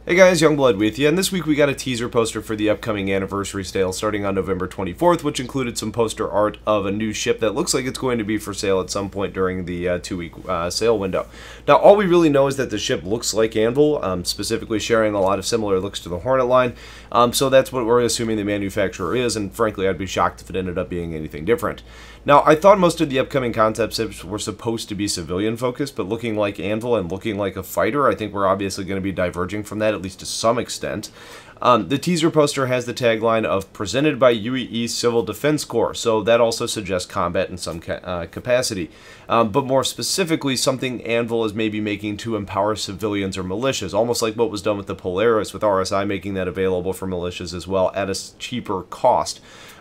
Hey guys, Youngblood with you, and this week we got a teaser poster for the upcoming anniversary sale starting on November 24th, which included some poster art of a new ship that looks like it's going to be for sale at some point during the two-week sale window. Now, all we really know is that the ship looks like Anvil, specifically sharing a lot of similar looks to the Hornet line, so that's what we're assuming the manufacturer is, and frankly, I'd be shocked if it ended up being anything different. Now, I thought most of the upcoming concept ships were supposed to be civilian-focused, but looking like Anvil and looking like a fighter, I think we're obviously going to be diverging from that, at least to some extent. The teaser poster has the tagline of presented by UEE Civil Defense Corps, so that also suggests combat in some capacity. But more specifically, something Anvil is maybe making to empower civilians or militias, almost like what was done with the Polaris, with RSI making that available for militias as well at a cheaper cost.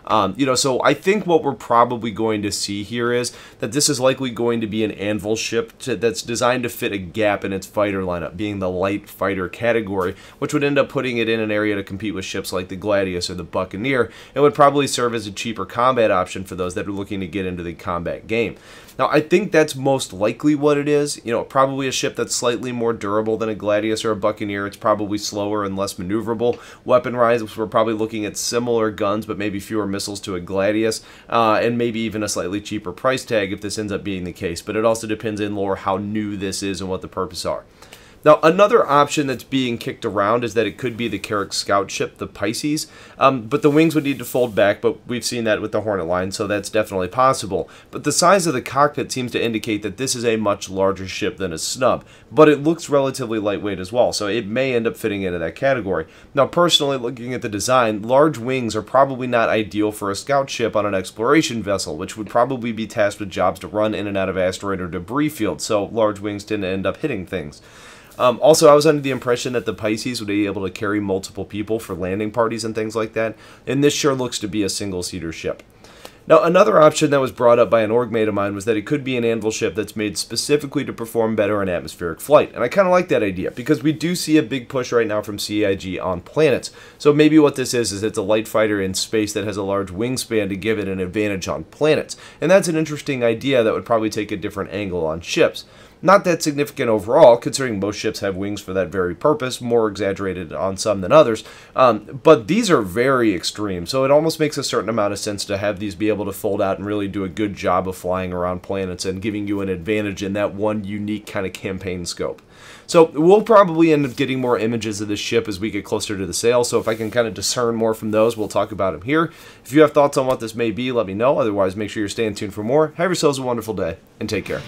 So I think what we're probably going to see here is that this is likely going to be an Anvil ship that's designed to fit a gap in its fighter lineup, being the light fighter category, which would end up putting it in an area to compete with ships like the Gladius or the Buccaneer, and would probably serve as a cheaper combat option for those that are looking to get into the combat game. Now, I think that's most likely what it is. Probably a ship that's slightly more durable than a Gladius or a Buccaneer. It's probably slower and less maneuverable. Weapon-wise, we're probably looking at similar guns, but maybe fewer missiles to a Gladius, and maybe even a slightly cheaper price tag if this ends up being the case. But it also depends in lore how new this is and what the purpose are. Now, another option that's being kicked around is that it could be the Carrack scout ship, the Pisces, but the wings would need to fold back, but we've seen that with the Hornet line, so that's definitely possible. But the size of the cockpit seems to indicate that this is a much larger ship than a snub, but it looks relatively lightweight as well, so it may end up fitting into that category. Now, personally, looking at the design, large wings are probably not ideal for a scout ship on an exploration vessel, which would probably be tasked with jobs to run in and out of asteroid or debris fields, so large wings tend to end up hitting things. Also, I was under the impression that the Pisces would be able to carry multiple people for landing parties and things like that, and this sure looks to be a single-seater ship. Now, another option that was brought up by an org mate of mine was that it could be an Anvil ship that's made specifically to perform better in atmospheric flight, and I kind of like that idea, because we do see a big push right now from CIG on planets, so maybe what this is it's a light fighter in space that has a large wingspan to give it an advantage on planets, and that's an interesting idea that would probably take a different angle on ships. Not that significant overall, considering most ships have wings for that very purpose, more exaggerated on some than others, but these are very extreme, so it almost makes a certain amount of sense to have these be able to fold out and really do a good job of flying around planets and giving you an advantage in that one unique kind of campaign scope. So we'll probably end up getting more images of this ship as we get closer to the sale, so if I can kind of discern more from those, we'll talk about them here. If you have thoughts on what this may be, let me know. Otherwise, make sure you're staying tuned for more. Have yourselves a wonderful day, and take care.